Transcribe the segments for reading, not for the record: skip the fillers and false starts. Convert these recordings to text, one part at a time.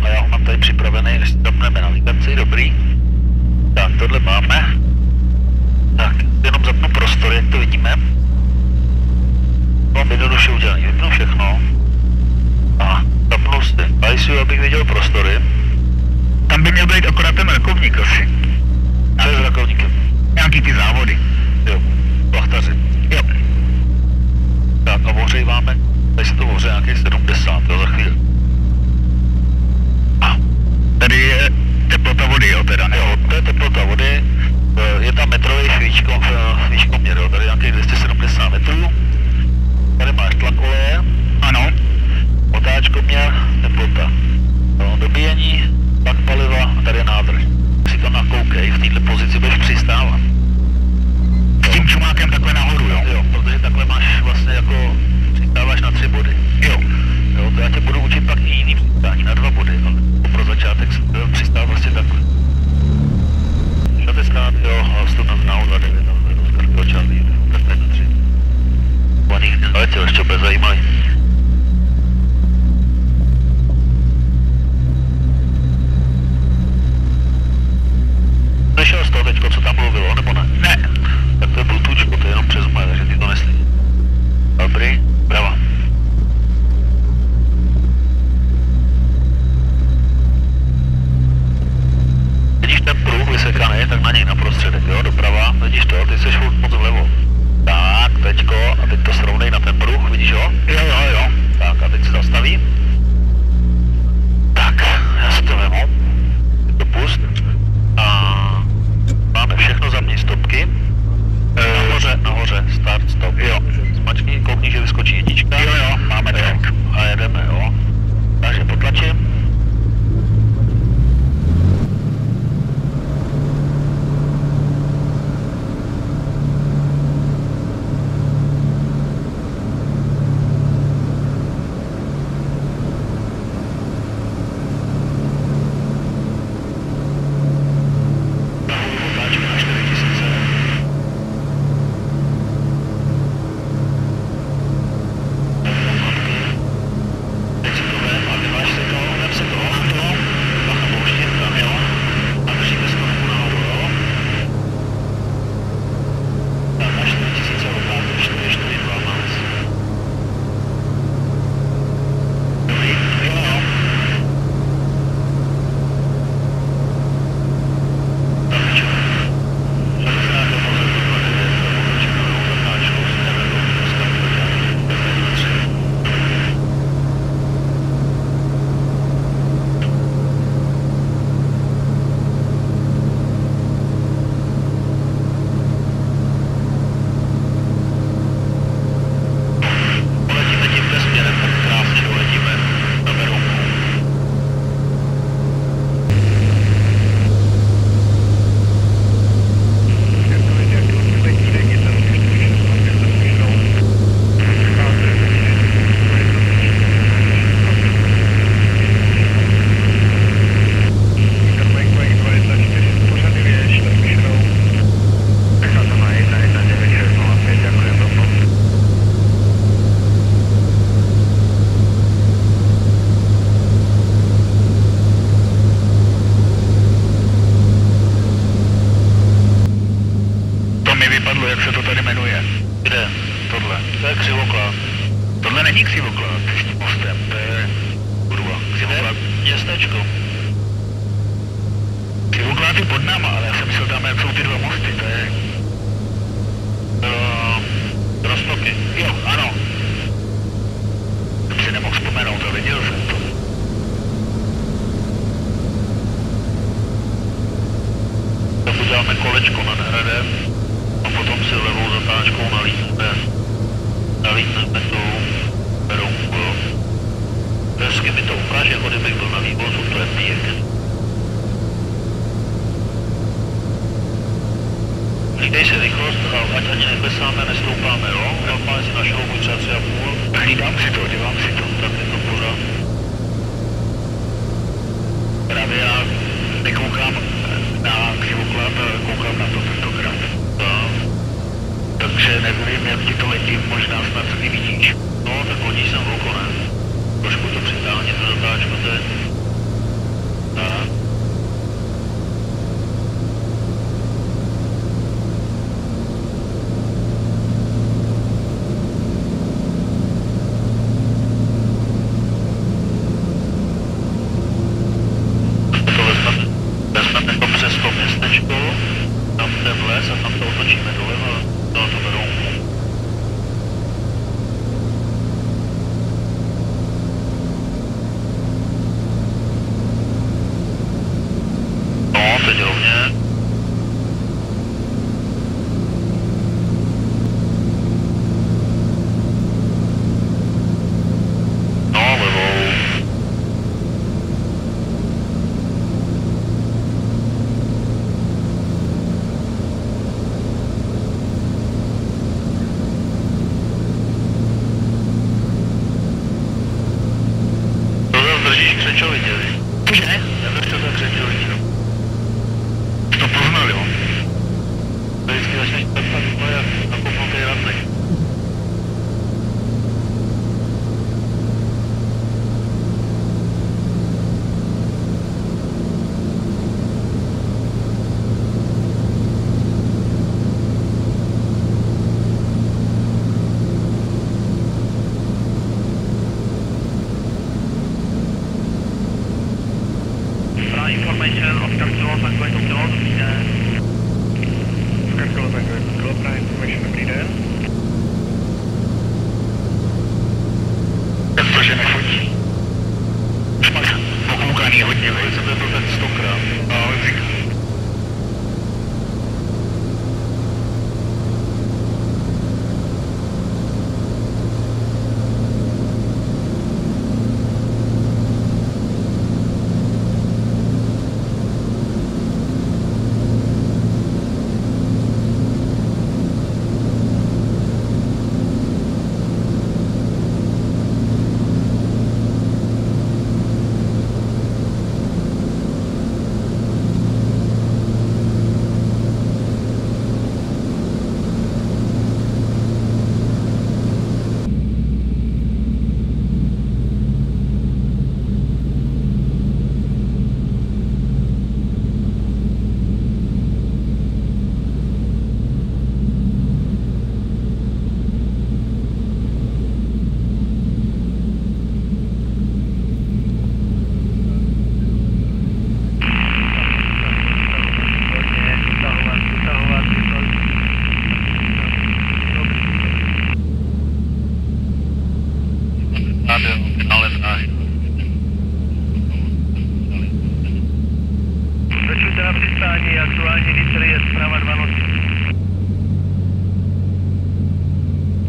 A já ho mám tady připravený, než zapneme navigaci, dobrý. Tak, tohle máme. Tak, jenom zapnu prostor, jak to vidíme. Mám jednoduše udělaný, vypnu všechno. A zapnu si ICU, abych viděl prostory. Tam by měl být akorát ten rakovník asi. Co je s rakovníkem? Nějaký ty závody. Jo, plachtaři. Jo. Tak a ohřejváme, tady se to ohřeje nějakých 70, jo, za chvíli. A tady je teplota vody, jo, teda, ne? Jo, to je teplota vody, je tam metrový výškoměr, jo, tady nějakých 270 metrů. Tady máš tlak oleje. Ano. Otáčkoměr, teplota. Dobíjení, tlak paliva a tady je nádrž. Si to nakoukej, v této pozici budeš přistávat. S tím čumákem takhle nahoru, jo? Jo, protože takhle máš vlastně jako přistáváš na 3 body. Jo. Jo, to já tě budu učit pak i jiný přistání na 2 body, ale pro začátek jsem přistál vlastně takhle. Šaty stát, jo, vstup na znahu 29, Oscar Charlie, tak 3. Vaných, ale tě ještě bude zajímavý. Slyšel jsi to teďko, co tam mluvilo, nebo ne? Ne. Tak to je bluetoothko, to je jenom přes moje, takže ty to neslíš. Dobrý, brava. Vidíš ten pruh vysekaný, tak na něj na prostředek, jo, doprava, vidíš to, ty jsi furt moc vlevo. Tak, teďko, a teď to srovnej na ten pruh, vidíš jo? Jo. Tak, a teď se zastaví. Tak, já si to vemu. Teď to pust. A máme všechno, zapni stopky. Nahoře, start, stop. Jo. Zmačkni, koukni, že vyskočí jednička. Jo, máme tak. A jedeme, jo. Takže potlačím. Dej si rychlost a ať ani neklesáme, nestoupáme, jo? Normálně si našel buď třeba 3,5. Hlídám si to, dělám si to. Tak je to pořád. Právě já nekoukám na křivoklad, ale koukám na to tentokrát. Takže nevím, jak ti to letí, možná snad i vidíš. No, tak hodíš sem v oko, ne? Trošku to přitáhni, to zatáčko, to je... křečovitě, víš? Cože? Nedržte to křečovitě. To poznal, jo? To vždycky začneš tepat úplně nakopnutý radnek. Information of Capsule Tango to Kilo, dobrý den. Capsule Tango to Kilo, information, dobrý den. Cože nefotí? Pokoukaný hodně, Teď jsem to tak 100krát. no, říkám. Začujte na přistání, aktuální vítr je zprava 2 noci.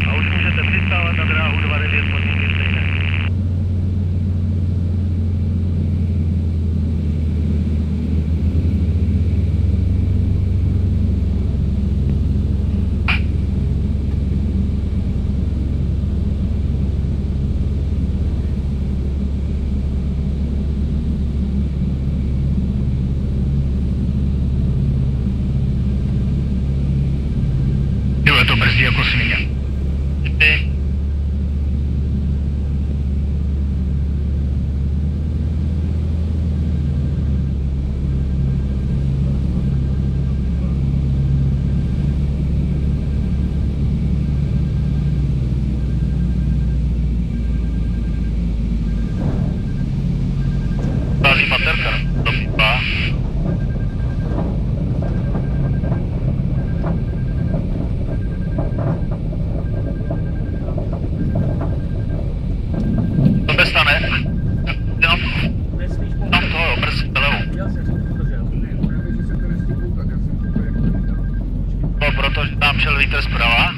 A už můžete přistávat na dráhu 29 podmínky stejné. Jo, to brzdí jako svině. Pálí baterka, to pípá. To bestane. Jenom tam toho, jo, brzy, levou. No, protože tam šel vítr zprava.